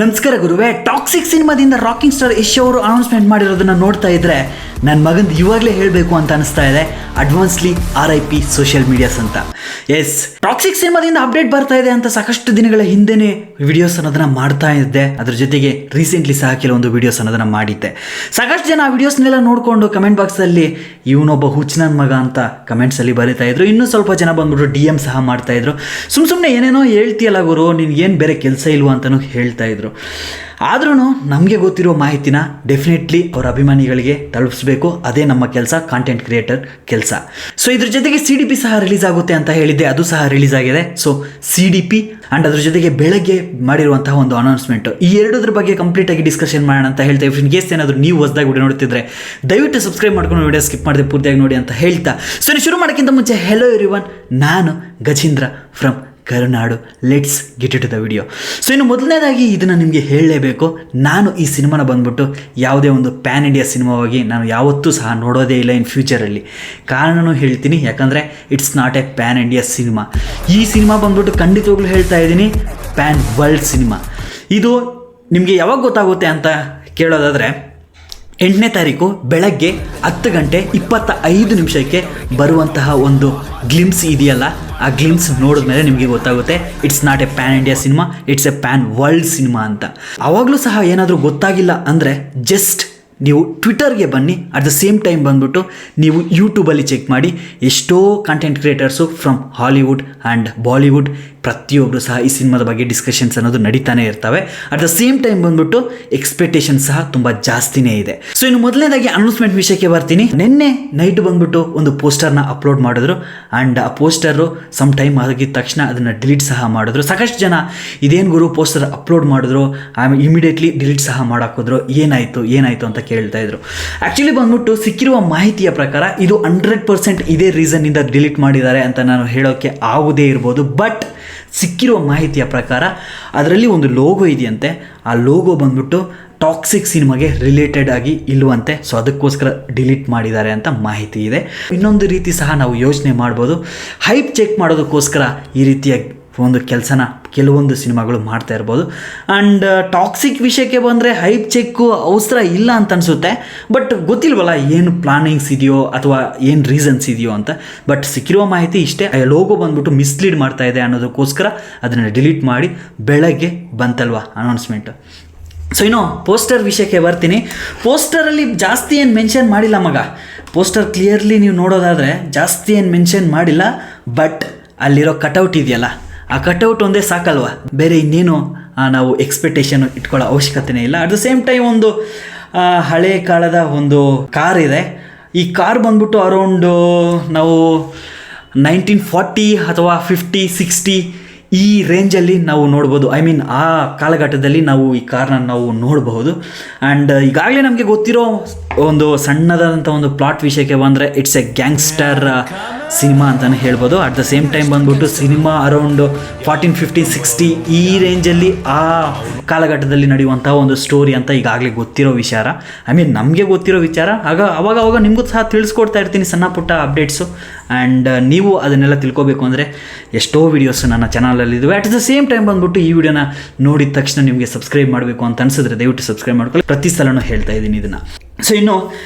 ನಮಸ್ಕಾರ ಗುರುವೆ. Toxic ಸಿನಿಮಾದಿಂದ rocking star Yash ಅವರು ಅನೌನ್ಸ್ಮೆಂಟ್ ಮಾಡಿರೋದನ್ನ ನೋಡ್ತಾ ಇದ್ರೆ ನನ್ನ ಮಗಂದು ಇವಾಗಲೇ ಹೇಳಬೇಕು ಅಂತ ಅನಿಸ್ತಾ ಇದೆ. ಅಡ್ವಾನ್ಸ್ಲಿ RIP ಸೋಷಿಯಲ್ ಮೀಡಿಯಾಸ್ ಅಂತ. ಎಸ್, ಟಾಕ್ಸಿಕ್ ಸಿನಿಮಾದಿಂದ ಅಪ್ಡೇಟ್ ಬರ್ತಾ ಇದೆ ಅಂತ ಸಾಕಷ್ಟು ದಿನಗಳ ಹಿಂದೆನೇ ವಿಡಿಯೋಸ್ ಅನ್ನೋದನ್ನ ಮಾಡ್ತಾ ಇದ್ದೆ. ಅದ್ರ ಜೊತೆಗೆ ರೀಸೆಂಟ್ಲಿ ಸಹ ಕೆಲವೊಂದು ವಿಡಿಯೋಸ್ ಅನ್ನೋದನ್ನ ಮಾಡಿದ್ದೆ. ಸಾಕಷ್ಟು ಜನ ಆ ವಿಡಿಯೋಸ್ನೆಲ್ಲ ನೋಡಿಕೊಂಡು ಕಮೆಂಟ್ ಬಾಕ್ಸಲ್ಲಿ ಇವನೊಬ್ಬ ಹುಚ್ಚನ ಮಗ ಅಂತ ಕಮೆಂಟ್ಸಲ್ಲಿ ಬರೀತಾ ಇದ್ರು. ಇನ್ನೂ ಸ್ವಲ್ಪ ಜನ ಬಂದ್ಬಿಟ್ಟು DM ಸಹ ಮಾಡ್ತಾ ಇದ್ರು. ಸುಮ್ಮನೆ ಏನೇನೋ ಹೇಳ್ತೀಯಲ್ಲ ಗುರು, ನಿನ್ಗೇನು ಬೇರೆ ಕೆಲಸ ಇಲ್ವಾ ಅಂತಲೂ ಹೇಳ್ತಾ ಇದ್ರು. ಆದ್ರೂ ನಮಗೆ ಗೊತ್ತಿರೋ ಮಾಹಿತಿನ ಡೆಫಿನೆಟ್ಲಿ ಅವರ ಅಭಿಮಾನಿಗಳಿಗೆ ತಲುಪಿಸ್ಬೇಕು. ಅದೇ ನಮ್ಮ ಕೆಲಸ, ಕಾಂಟೆಂಟ್ ಕ್ರಿಯೇಟರ್ ಕೆಲಸ. ಸೊ ಇದ್ರ ಜೊತೆಗೆ CDP ಸಹ ರಿಲೀಸ್ ಆಗುತ್ತೆ ಅಂತ ಹೇಳಿದ್ದೆ, ಅದು ಸಹ ರಿಲೀಸ್ ಆಗಿದೆ. ಸೊ CDP ಆ್ಯಂಡ್ ಅದ್ರ ಜೊತೆಗೆ ಬೆಳಗ್ಗೆ ಮಾಡಿರುವಂತಹ ಒಂದು ಅನೌನ್ಸ್ಮೆಂಟ್, ಈ ಎರಡದ್ರ ಬಗ್ಗೆ ಕಂಪ್ಲೀಟ್ ಆಗಿ ಡಿಸ್ಕಷನ್ ಮಾಡೋಣ ಅಂತ ಹೇಳ್ತಾ ಇನ್ ಕೇಸ್ ಏನಾದರೂ ನೀವು ಹೊಸದಾಗಿ ವಿಡಿಯೋ ನೋಡ್ತಿದ್ರೆ ದಯವಿಟ್ಟು ಸಬ್ಸ್ಕ್ರೈಬ್ ಮಾಡ್ಕೊಂಡು ವಿಡಿಯೋ ಸ್ಕಿಪ್ ಮಾಡದೆ ಪೂರ್ತಿಯಾಗಿ ನೋಡಿ ಅಂತ ಹೇಳ್ತಾ, ಸೊ ನೀವು ಶುರು ಮಾಡೋಕ್ಕಿಂತ ಮುಂಚೆ ಹೆಲೋ ಎವ್ರಿವನ್, ನಾನು Gajendra from Karunadu. Let's get to the video. So ಇನ್ನು ಮೊದಲನೇದಾಗಿ ಇದನ್ನು ನಿಮಗೆ ಹೇಳಲೇಬೇಕು, ನಾನು ಈ ಸಿನಿಮಾನ ಬಂದ್ಬಿಟ್ಟು ಯಾವುದೇ ಒಂದು ಪ್ಯಾನ್ ಇಂಡಿಯಾ ಸಿನಿಮಾವಾಗಿ ನಾನು ಯಾವತ್ತೂ ಸಹ ನೋಡೋದೇ ಇಲ್ಲ ಇನ್ ಫ್ಯೂಚರಲ್ಲಿ. ಕಾರಣನೂ ಹೇಳ್ತೀನಿ, ಯಾಕಂದರೆ it's not A PAN India cinema. ಈ ಸಿನಿಮಾ ಬಂದ್ಬಿಟ್ಟು ಖಂಡಿತವಾಗ್ಲೂ ಹೇಳ್ತಾ ಇದ್ದೀನಿ, ಪ್ಯಾನ್ ವರ್ಲ್ಡ್ ಸಿನಿಮಾ. ಇದು ನಿಮಗೆ ಯಾವಾಗ ಗೊತ್ತಾಗುತ್ತೆ ಅಂತ ಕೇಳೋದಾದರೆ, 8ನೇ ತಾರೀಕು ಬೆಳಗ್ಗೆ 10:25 ಬರುವಂತಹ ಒಂದು ಗ್ಲಿಮ್ಸ್ ಇದೆಯಲ್ಲ, ಆ ಗ್ಲಿಮ್ಸ್ ನೋಡಿದ್ಮೇಲೆ ನಿಮಗೆ ಗೊತ್ತಾಗುತ್ತೆ it's not A PAN India cinema, it's A PAN world cinema ಅಂತ. ಆವಾಗಲೂ ಸಹ ಏನಾದರೂ ಗೊತ್ತಾಗಿಲ್ಲ ಅಂದರೆ ಜಸ್ಟ್ ನೀವು ಟ್ವಿಟರ್ಗೆ ಬನ್ನಿ. ಅಟ್ ದ ಸೇಮ್ ಟೈಮ್ ಬಂದ್ಬಿಟ್ಟು ನೀವು ಯೂಟ್ಯೂಬಲ್ಲಿ ಚೆಕ್ ಮಾಡಿ. ಎಷ್ಟೋ content creators from Hollywood and Bollywood ಪ್ರತಿಯೊಬ್ಬರು ಸಹ ಈ ಸಿನಿಮಾದ ಬಗ್ಗೆ ಡಿಸ್ಕಷನ್ಸ್ ಅನ್ನೋದು ನಡೀತಾನೆ ಇರ್ತವೆ. ಅಟ್ ದ ಸೇಮ್ ಟೈಮ್ ಬಂದ್ಬಿಟ್ಟು ಎಕ್ಸ್ಪೆಕ್ಟೇಷನ್ ಸಹ ತುಂಬ ಜಾಸ್ತಿನೇ ಇದೆ. ಸೊ ಇನ್ನು ಮೊದಲನೇದಾಗಿ ಅನೌನ್ಸ್ಮೆಂಟ್ ವಿಷಯಕ್ಕೆ ಬರ್ತೀನಿ. ನಿನ್ನೆ ನೈಟ್ ಬಂದ್ಬಿಟ್ಟು ಒಂದು ಪೋಸ್ಟರ್ನ ಅಪ್ಲೋಡ್ ಮಾಡಿದ್ರು ಆ್ಯಂಡ್ ಆ ಪೋಸ್ಟರು ಸಮ್ ಟೈಮ್ ಆಗಿದ ತಕ್ಷಣ ಅದನ್ನು ಡಿಲೀಟ್ ಸಹ ಮಾಡಿದ್ರು. ಸಾಕಷ್ಟು ಜನ ಇದೇನು ಗುರು ಪೋಸ್ಟರ್ ಅಪ್ಲೋಡ್ ಮಾಡಿದ್ರು ಆಮೇಲೆ ಇಮಿಡಿಯೇಟ್ಲಿ ಡಿಲೀಟ್ ಸಹ ಮಾಡೋಕ್ಕೋದ್ರು, ಏನಾಯಿತು ಅಂತ ಕೇಳ್ತಾ ಇದ್ರು. ಆ್ಯಕ್ಚುಲಿ ಬಂದ್ಬಿಟ್ಟು ಸಿಕ್ಕಿರುವ ಮಾಹಿತಿಯ ಪ್ರಕಾರ ಇದು 100% ಇದೇ ರೀಸನ್ನಿಂದ ಡಿಲೀಟ್ ಮಾಡಿದ್ದಾರೆ ಅಂತ ನಾನು ಹೇಳೋಕ್ಕೆ ಆಗೋದೇ ಇರ್ಬೋದು. ಬಟ್ ಸಿಕ್ಕಿರುವ ಮಾಹಿತಿಯ ಪ್ರಕಾರ ಅದರಲ್ಲಿ ಒಂದು ಲೋಗೋ ಇದೆಯಂತೆ, ಆ ಲೋಗೋ ಬಂದ್ಬಿಟ್ಟು ಟಾಕ್ಸಿಕ್ ಸಿನಿಮಾಗೆ ರಿಲೇಟೆಡ್ ಆಗಿ ಇಲ್ಲವಂತೆ. ಸೊ ಅದಕ್ಕೋಸ್ಕರ ಡಿಲೀಟ್ ಮಾಡಿದ್ದಾರೆ ಅಂತ ಮಾಹಿತಿ ಇದೆ. ಇನ್ನೊಂದು ರೀತಿ ಸಹ ನಾವು ಯೋಚನೆ ಮಾಡ್ಬೋದು, ಹೈಪ್ ಚೆಕ್ ಮಾಡೋದಕ್ಕೋಸ್ಕರ ಈ ರೀತಿಯ ಒಂದು ಕೆಲಸನ ಕೆಲವೊಂದು ಸಿನಿಮಾಗಳು ಮಾಡ್ತಾ ಇರ್ಬೋದು. ಆ್ಯಂಡ್ ಟಾಕ್ಸಿಕ್ ವಿಷಯಕ್ಕೆ ಬಂದರೆ ಹೈಪ್ ಚೆಕ್ಕು ಅವಸರ ಇಲ್ಲ ಅಂತ ಅನಿಸುತ್ತೆ. ಬಟ್ ಗೊತ್ತಿಲ್ವಲ್ಲ ಏನು ಪ್ಲಾನಿಂಗ್ಸ್ ಇದೆಯೋ ಅಥವಾ ಏನು ರೀಸನ್ಸ್ ಇದೆಯೋ ಅಂತ. ಬಟ್ ಸಿಕ್ಕಿರುವ ಮಾಹಿತಿ ಇಷ್ಟೇ, ಲೋಗೋ ಬಂದ್ಬಿಟ್ಟು ಮಿಸ್ಲೀಡ್ ಮಾಡ್ತಾ ಇದೆ ಅನ್ನೋದಕ್ಕೋಸ್ಕರ ಅದನ್ನು ಡಿಲೀಟ್ ಮಾಡಿ ಬೆಳಗ್ಗೆ ಬಂತಲ್ವ ಅನೌನ್ಸ್ಮೆಂಟ್. ಸೊ ಇನ್ನು ಪೋಸ್ಟರ್ ವಿಷಯಕ್ಕೆ ಬರ್ತೀನಿ. ಪೋಸ್ಟರಲ್ಲಿ ಜಾಸ್ತಿ ಏನು ಮೆನ್ಷನ್ ಮಾಡಿಲ್ಲ ಮಗ. ಪೋಸ್ಟರ್ ಕ್ಲಿಯರ್ಲಿ ನೀವು ನೋಡೋದಾದರೆ ಜಾಸ್ತಿ ಏನು ಮೆನ್ಷನ್ ಮಾಡಿಲ್ಲ. ಬಟ್ ಅಲ್ಲಿರೋ ಕಟೌಟ್ ಇದೆಯಲ್ಲ, ಆ ಕಟೌಟ್ ಒಂದೇ ಸಾಕಲ್ವ, ಬೇರೆ ಇನ್ನೇನು ನಾವು ಎಕ್ಸ್ಪೆಕ್ಟೇಷನ್ ಇಟ್ಕೊಳ್ಳೋ ಅವಶ್ಯಕತೆಯೇ ಇಲ್ಲ. ಅಟ್ ದ ಸೇಮ್ ಟೈಮ್ ಒಂದು ಹಳೆ ಕಾಲದ ಒಂದು ಕಾರ್ ಇದೆ. ಈ ಕಾರ್ ಬಂದ್ಬಿಟ್ಟು ಅರೌಂಡು ನಾವು 1940 ಅಥವಾ 50, 60 ಈ ರೇಂಜಲ್ಲಿ ನಾವು ನೋಡ್ಬೋದು. ಐ ಮೀನ್ ಆ ಕಾಲಘಟ್ಟದಲ್ಲಿ ನಾವು ಈ ಕಾರ್ನ ನಾವು ನೋಡಬಹುದು. ಆ್ಯಂಡ್ ಈಗಾಗಲೇ ನಮಗೆ ಗೊತ್ತಿರೋ ಒಂದು ಸಣ್ಣದಾದಂಥ ಒಂದು ಪ್ಲಾಟ್ ವಿಷಯಕ್ಕೆ ಬಂದರೆ ಇಟ್ಸ್ ಎ ಗ್ಯಾಂಗ್ಸ್ಟರ್ ಸಿನಿಮಾ ಅಂತಲೇ ಹೇಳ್ಬೋದು. ಅಟ್ ದ ಸೇಮ್ ಟೈಮ್ ಬಂದ್ಬಿಟ್ಟು ಸಿನಿಮಾ ಅರೌಂಡು 14, 15, 60 ಈ ರೇಂಜಲ್ಲಿ ಆ ಕಾಲಘಟ್ಟದಲ್ಲಿ ನಡೆಯುವಂಥ ಒಂದು ಸ್ಟೋರಿ ಅಂತ ಈಗಾಗಲೇ ಗೊತ್ತಿರೋ ವಿಚಾರ. ಐ ಮೀನ್ ನಮಗೆ ಗೊತ್ತಿರೋ ವಿಚಾರ. ಅವಾಗ ನಿಮಗೂ ಸಹ ತಿಳಿಸ್ಕೊಡ್ತಾ ಇರ್ತೀನಿ ಸಣ್ಣ ಪುಟ್ಟ ಅಪ್ಡೇಟ್ಸು. ಆ್ಯಂಡ್ ನೀವು ಅದನ್ನೆಲ್ಲ ತಿಳ್ಕೊಬೇಕು ಅಂದರೆ ಎಷ್ಟೋ ವೀಡಿಯೋಸ್ ನನ್ನ ಚಾನಲಲ್ಲಿದ್ದಾವೆ. ಅಟ್ ದ ಸೇಮ್ ಟೈಮ್ ಬಂದ್ಬಿಟ್ಟು ಈ ವಿಡಿಯೋನ ನೋಡಿದ ತಕ್ಷಣ ನಿಮಗೆ ಸಬ್ಸ್ಕ್ರೈಬ್ ಮಾಡಬೇಕು ಅಂತ ಅನಿಸಿದ್ರೆ ದಯವಿಟ್ಟು ಸಬ್ಸ್ಕ್ರೈಬ್ ಮಾಡ್ಕೊಳ್ಳಿ. ಪ್ರತಿ ಸಲನೂ ಹೇಳ್ತಾ ಇದ್ದೀನಿ ಇದನ್ನು. ಸೊ ಇನ್ನು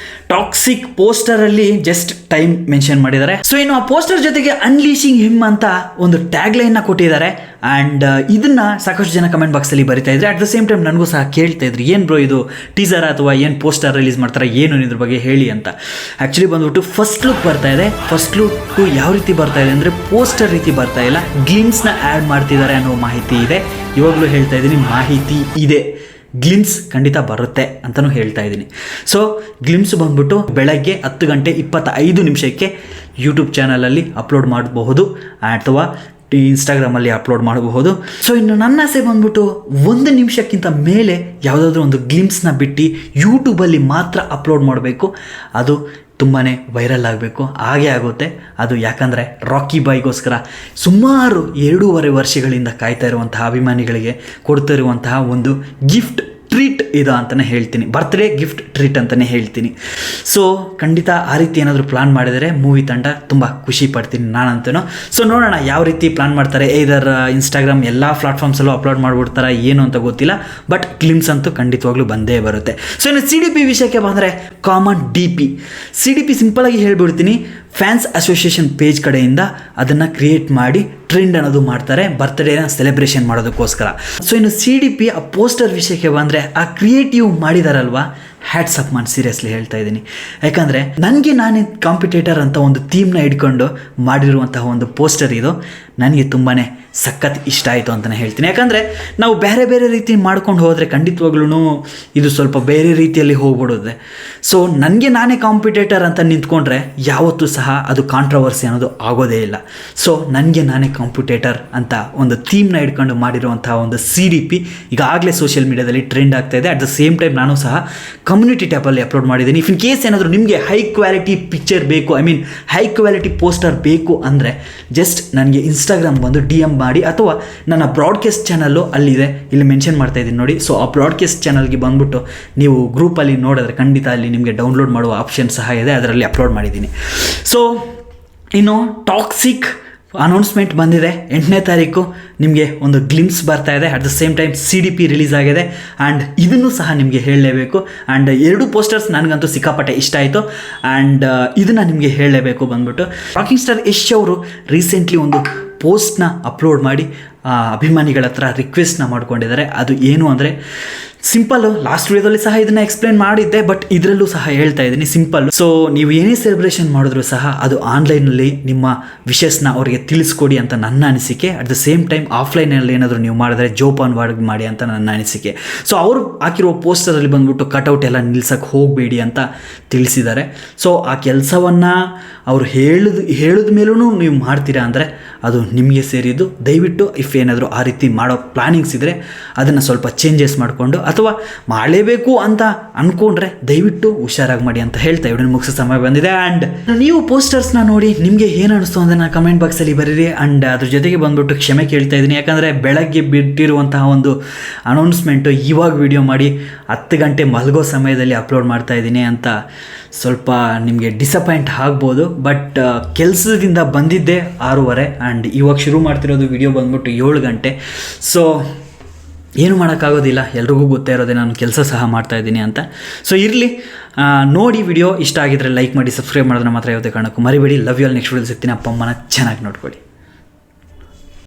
ಟಾಕ್ಸಿಕ್ ಪೋಸ್ಟರಲ್ಲಿ ಜಸ್ಟ್ ಟೈಮ್ ಮೆನ್ಷನ್ ಮಾಡಿದ್ದಾರೆ. ಸೊ ಇನ್ನು ಆ ಪೋಸ್ಟರ್ ಜೊತೆಗೆ ಅನ್ಲೀಶಿಂಗ್ ಹಿಮ್ ಅಂತ ಒಂದು ಟ್ಯಾಗ್ ಲೈನ್ನ ಕೊಟ್ಟಿದ್ದಾರೆ. ಆ್ಯಂಡ್ ಇದನ್ನ ಸಾಕಷ್ಟು ಜನ ಕಮೆಂಟ್ ಬಾಕ್ಸಲ್ಲಿ ಬರಿತಾ ಇದ್ದಾರೆ. ಅಟ್ ದ ಸೇಮ್ ಟೈಮ್ ನನಗೂ ಸಹ ಕೇಳ್ತಾ ಇದ್ರು, ಏನು ಬ್ರೋ ಇದು ಟೀಸರ್ ಅಥವಾ ಏನು ಪೋಸ್ಟರ್ ರಿಲೀಸ್ ಮಾಡ್ತಾರೆ, ಏನು ಇದ್ರ ಬಗ್ಗೆ ಹೇಳಿ ಅಂತ. ಆ್ಯಕ್ಚುಲಿ ಬಂದ್ಬಿಟ್ಟು ಫಸ್ಟ್ ಲುಕ್ ಬರ್ತಾ ಇದೆ. ಫಸ್ಟ್ ಲುಕ್ಕು ಯಾವ ರೀತಿ ಬರ್ತಾ ಇದೆ ಅಂದರೆ ಪೋಸ್ಟರ್ ರೀತಿ ಬರ್ತಾ ಇಲ್ಲ, ಗ್ಲಿಮ್ಸ್ನ ಆ್ಯಡ್ ಮಾಡ್ತಿದ್ದಾರೆ ಅನ್ನೋ ಮಾಹಿತಿ ಇದೆ. ಇವಾಗಲೂ ಹೇಳ್ತಾ ಇದ್ದೀನಿ, ಮಾಹಿತಿ ಇದೆ, ಗ್ಲಿಮ್ಸ್ ಖಂಡಿತ ಬರುತ್ತೆ ಅಂತಲೂ ಹೇಳ್ತಾ ಇದ್ದೀನಿ. ಸೊ ಗ್ಲಿಮ್ಸ್ ಬಂದ್ಬಿಟ್ಟು ಬೆಳಗ್ಗೆ 10:25 ಯೂಟ್ಯೂಬ್ ಚಾನಲಲ್ಲಿ ಅಪ್ಲೋಡ್ ಮಾಡಬಹುದು ಅಥವಾ ಇನ್ಸ್ಟಾಗ್ರಾಮಲ್ಲಿ ಅಪ್ಲೋಡ್ ಮಾಡಬಹುದು. ಸೊ ಇನ್ನು ನನ್ನ ಆಸೆ ಬಂದ್ಬಿಟ್ಟು 1 ನಿಮಿಷಕ್ಕಿಂತ ಮೇಲೆ ಯಾವುದಾದ್ರೂ ಒಂದು ಗ್ಲಿಮ್ಸ್ನ ಬಿಟ್ಟು ಯೂಟ್ಯೂಬಲ್ಲಿ ಮಾತ್ರ ಅಪ್ಲೋಡ್ ಮಾಡಬೇಕು. ಅದು ತುಂಬಾ ವೈರಲ್ ಆಗಬೇಕು. ಹಾಗೆ ಆಗುತ್ತೆ ಅದು. ಯಾಕಂದರೆ ರಾಕಿ ಬಾಯ್ಗೋಸ್ಕರ ಸುಮಾರು 2.5 ವರ್ಷಗಳಿಂದ ಕಾಯ್ತಾ ಇರುವಂತಹ ಅಭಿಮಾನಿಗಳಿಗೆ ಕೊಡ್ತಿರುವಂತಹ ಒಂದು ಗಿಫ್ಟ್ ಟ್ರೀಟ್ ಇದು ಅಂತಲೇ ಹೇಳ್ತೀನಿ, ಬರ್ತ್ಡೇ ಗಿಫ್ಟ್ ಟ್ರೀಟ್ ಅಂತಲೇ ಹೇಳ್ತೀನಿ. ಸೊ ಖಂಡಿತ ಆ ರೀತಿ ಏನಾದರೂ ಪ್ಲಾನ್ ಮಾಡಿದರೆ ಮೂವಿ ತಂಡ ತುಂಬ ಖುಷಿ ಪಡ್ತೀನಿ ನಾನಂತೂ. ಸೊ ನೋಡೋಣ ಯಾವ ರೀತಿ ಪ್ಲಾನ್ ಮಾಡ್ತಾರೆ. ಇದರ ಇನ್ಸ್ಟಾಗ್ರಾಮ್ ಎಲ್ಲ ಪ್ಲಾಟ್ಫಾರ್ಮ್ಸಲ್ಲೂ ಅಪ್ಲೋಡ್ ಮಾಡಿಬಿಡ್ತಾರೆ ಏನು ಅಂತ ಗೊತ್ತಿಲ್ಲ, ಬಟ್ ಗ್ಲಿಮ್ಸ್ ಅಂತೂ ಖಂಡಿತವಾಗ್ಲೂ ಬಂದೇ ಬರುತ್ತೆ. ಸೊ ಇನ್ನು CDP ವಿಷಯಕ್ಕೆ ಬಂದರೆ ಕಾಮನ್ DP. CDP ಸಿಂಪಲಾಗಿ ಹೇಳ್ಬಿಡ್ತೀನಿ, ಫ್ಯಾನ್ಸ್ ಅಸೋಸಿಯೇಷನ್ ಪೇಜ್ ಕಡೆಯಿಂದ ಅದನ್ನು ಕ್ರಿಯೇಟ್ ಮಾಡಿ ಟ್ರೆಂಡ್ ಅನ್ನೋದು ಮಾಡ್ತಾರೆ ಬರ್ತ್ಡೇನ ಸೆಲೆಬ್ರೇಷನ್ ಮಾಡೋದಕ್ಕೋಸ್ಕರ. ಸೊ ಇನ್ನು CDP ಆ ಪೋಸ್ಟರ್ ವಿಷಯಕ್ಕೆ ಬಂದರೆ ಆ ಕ್ರಿಯೇಟಿವ್ ಮಾಡಿದಾರಲ್ವಾ, ಹ್ಯಾಟ್ಸ್ ಅಪ್ man, ಸೀರಿಯಸ್ಲಿ ಹೇಳ್ತಾ ಇದ್ದೀನಿ. ಯಾಕಂದರೆ ನನಗೆ ನಾನೇ ಕಾಂಪಿಟೇಟರ್ ಅಂತ ಒಂದು ಥೀಮ್ನ ಇಟ್ಕೊಂಡು ಮಾಡಿರುವಂತಹ ಒಂದು ಪೋಸ್ಟರ್ ಇದು ನನಗೆ ತುಂಬಾ ಸಖತ್ ಇಷ್ಟ ಆಯಿತು ಅಂತಲೇ ಹೇಳ್ತೀನಿ. ಯಾಕಂದರೆ ನಾವು ಬೇರೆ ಬೇರೆ ರೀತಿ ಮಾಡ್ಕೊಂಡು ಹೋದರೆ ಖಂಡಿತವಾಗ್ಲೂ ಇದು ಸ್ವಲ್ಪ ಬೇರೆ ರೀತಿಯಲ್ಲಿ ಹೋಗ್ಬಿಡುತ್ತೆ. ಸೊ ನನಗೆ ನಾನೇ ಕಾಂಪಿಟೇಟರ್ ಅಂತ ನಿಂತ್ಕೊಂಡ್ರೆ ಯಾವತ್ತೂ ಸಹ ಅದು ಕಾಂಟ್ರವರ್ಸಿ ಅನ್ನೋದು ಆಗೋದೇ ಇಲ್ಲ. ಸೊ ನನಗೆ ನಾನೇ ಕಾಂಪಿಟೇಟರ್ ಅಂತ ಒಂದು ಥೀಮ್ನ ಇಟ್ಕೊಂಡು ಮಾಡಿರುವಂತಹ ಒಂದು CDP ಈಗಾಗಲೇ ಸೋಷಿಯಲ್ ಮೀಡಿಯಾದಲ್ಲಿ ಟ್ರೆಂಡ್ ಆಗ್ತಾ ಇದೆ. ಅಟ್ ದ ಸೇಮ್ ಟೈಮ್ ನಾನು ಸಹ ಕಮ್ಯುನಿಟಿ ಟ್ಯಾಬಲ್ಲಿ ಅಪ್ಲೋಡ್ ಮಾಡಿದ್ದೀನಿ. ಇಫ್ ಇನ್ ಕೇಸ್ ಏನಾದರೂ ನಿಮಗೆ ಹೈ ಕ್ವಾಲಿಟಿ ಪಿಕ್ಚರ್ ಬೇಕು, ಹೈ ಕ್ವಾಲಿಟಿ ಪೋಸ್ಟರ್ ಬೇಕು ಅಂದರೆ ಜಸ್ಟ್ ನನಗೆ ಇನ್ಸ್ಟಾಗ್ರಾಮ್ ಬಂದು DM ಮಾಡಿ, ಅಥವಾ ನನ್ನ ಬ್ರಾಡ್ಕಾಸ್ಟ್ ಚಾನಲ್ಲು ಅಲ್ಲಿದೆ, ಇಲ್ಲಿ ಮೆನ್ಷನ್ ಮಾಡ್ತಾ ಇದ್ದೀನಿ ನೋಡಿ. ಸೊ ಆ ಬ್ರಾಡ್ಕಾಸ್ಟ್ ಚಾನಲ್ಗೆ ಬಂದುಬಿಟ್ಟು ನೀವು ಗ್ರೂಪಲ್ಲಿ ನೋಡಿದ್ರೆ ಖಂಡಿತ ಅಲ್ಲಿ ನಿಮಗೆ ಡೌನ್ಲೋಡ್ ಮಾಡುವ ಆಪ್ಷನ್ ಸಹ ಇದೆ, ಅದರಲ್ಲಿ ಅಪ್ಲೋಡ್ ಮಾಡಿದ್ದೀನಿ. ಸೊ ಇನ್ನು ಟಾಕ್ಸಿಕ್ ಅನೌನ್ಸ್ಮೆಂಟ್ ಬಂದಿದೆ. 8ನೇ ತಾರೀಕು ನಿಮಗೆ ಒಂದು ಗ್ಲಿಮ್ಸ್ ಬರ್ತಾ ಇದೆ. At the same time CDP release ಆಗಿದೆ. ಆ್ಯಂಡ್ ಇದನ್ನು ಸಹ ನಿಮಗೆ ಹೇಳಲೇಬೇಕು. ಆ್ಯಂಡ್ 2 ಪೋಸ್ಟರ್ಸ್ ನನಗಂತೂ ಸಿಕ್ಕಾಪಟ್ಟೆ ಇಷ್ಟ ಆಯಿತು. ಆ್ಯಂಡ್ ಇದನ್ನು ನಿಮಗೆ ಹೇಳಲೇಬೇಕು ಬಂದ್ಬಿಟ್ಟು, ರಾಕಿಂಗ್ ಸ್ಟಾರ್ ಯಶ್ ಅವರು ರೀಸೆಂಟ್ಲಿ ಒಂದು ಪೋಸ್ಟ್ನ ಅಪ್ಲೋಡ್ ಮಾಡಿ ಅಭಿಮಾನಿಗಳ ಹತ್ರ ರಿಕ್ವೆಸ್ಟ್ನ ಮಾಡ್ಕೊಂಡಿದ್ದಾರೆ. ಅದು ಏನು ಅಂದರೆ ಸಿಂಪಲ್ಲು, ಲಾಸ್ಟ್ ವಿಡಿಯೋದಲ್ಲಿ ಸಹ ಇದನ್ನು ಎಕ್ಸ್ಪ್ಲೇನ್ ಮಾಡಿದ್ದೆ, ಬಟ್ ಇದರಲ್ಲೂ ಸಹ ಹೇಳ್ತಾ ಇದ್ದೀನಿ ಸಿಂಪಲ್. ಸೊ ನೀವು ಏನೇ ಸೆಲೆಬ್ರೇಷನ್ ಮಾಡಿದ್ರೂ ಸಹ ಅದು ಆನ್ಲೈನಲ್ಲಿ ನಿಮ್ಮ ವಿಷಸ್ನ ಅವರಿಗೆ ತಿಳಿಸ್ಕೊಡಿ ಅಂತ ನನ್ನ ಅನಿಸಿಕೆ. ಅಟ್ ದ ಸೇಮ್ ಟೈಮ್ ಆಫ್ಲೈನಲ್ಲಿ ಏನಾದರೂ ನೀವು ಮಾಡಿದ್ರೆ ಜೋಪಾನ್ ಮಾಡಿ ಅಂತ ನನ್ನ ಅನಿಸಿಕೆ. ಸೊ ಅವರು ಹಾಕಿರೋ ಪೋಸ್ಟರಲ್ಲಿ ಬಂದ್ಬಿಟ್ಟು ಕಟೌಟ್ ಎಲ್ಲ ನಿಲ್ಸಕ್ಕೆ ಹೋಗಬೇಡಿ ಅಂತ ತಿಳಿಸಿದ್ದಾರೆ. ಸೊ ಆ ಕೆಲಸವನ್ನು ಅವರು ಹೇಳಿದ ಮೇಲೂ ನೀವು ಮಾಡ್ತೀರಾ ಅಂದರೆ ಅದು ನಿಮಗೆ ಸೇರಿದ್ದು. ದಯವಿಟ್ಟು ಇಫ್ ಏನಾದರೂ ಆ ರೀತಿ ಮಾಡೋ ಪ್ಲಾನಿಂಗ್ಸ್ ಇದ್ದರೆ ಅದನ್ನು ಸ್ವಲ್ಪ ಚೇಂಜಸ್ ಮಾಡಿಕೊಂಡು, ಅಥವಾ ಮಾಡಲೇಬೇಕು ಅಂತ ಅಂದ್ಕೊಂಡ್ರೆ ದಯವಿಟ್ಟು ಹುಷಾರಾಗಿ ಮಾಡಿ ಅಂತ ಹೇಳ್ತಾ ಇವನು ಮುಗಿಸೋ ಸಮಯ ಬಂದಿದೆ. ಆ್ಯಂಡ್ ನೀವು ಪೋಸ್ಟರ್ಸ್ನ ನೋಡಿ ನಿಮಗೆ ಏನು ಅನಿಸ್ತು ಅಂದರೆ ನಾನು ಕಮೆಂಟ್ ಬಾಕ್ಸಲ್ಲಿ ಬರೀರಿ. ಆ್ಯಂಡ್ ಅದ್ರ ಜೊತೆಗೆ ಬಂದುಬಿಟ್ಟು ಕ್ಷಮೆ ಕೇಳ್ತಾ ಇದ್ದೀನಿ, ಯಾಕಂದರೆ ಬೆಳಗ್ಗೆ ಬಿಟ್ಟಿರುವಂತಹ ಒಂದು ಅನೌನ್ಸ್ಮೆಂಟು ಇವಾಗ ವಿಡಿಯೋ ಮಾಡಿ 10 ಗಂಟೆ ಮಲಗೋ ಸಮಯದಲ್ಲಿ ಅಪ್ಲೋಡ್ ಮಾಡ್ತಾ ಇದ್ದೀನಿ ಅಂತ ಸ್ವಲ್ಪ ನಿಮಗೆ ಡಿಸಪಾಯಿಂಟ್ ಆಗ್ಬೋದು. ಬಟ್ ಕೆಲಸದಿಂದ ಬಂದಿದ್ದೆ 6:30 ಆ್ಯಂಡ್ ಇವಾಗ ಶುರು ಮಾಡ್ತಿರೋದು ವಿಡಿಯೋ ಬಂದ್ಬಿಟ್ಟು 7 ಗಂಟೆ. ಸೊ ಏನು ಮಾಡೋಕ್ಕಾಗೋದಿಲ್ಲ, ಎಲ್ರಿಗೂ ಗೊತ್ತೇ ಇರೋದೇ ನಾನು ಕೆಲಸ ಸಹ ಮಾಡ್ತಾಯಿದ್ದೀನಿ ಅಂತ. ಸೊ ಇರಲಿ, ನೋಡಿ ವಿಡಿಯೋ ಇಷ್ಟ ಆಗಿದ್ರೆ ಲೈಕ್ ಮಾಡಿ, ಸಬ್ಸ್ಕ್ರೈಬ್ ಮಾಡೋದನ್ನ ಮಾತ್ರ ಯಾವುದೇ ಕಾರಣಕ್ಕೂ ಮರಿಬೇಡಿ. Love you all. Next video ಸಿಗ್ತೀನಿ. ಅಪ್ಪ ಅಮ್ಮನ ಚೆನ್ನಾಗಿ ನೋಡ್ಕೊಳ್ಳಿ.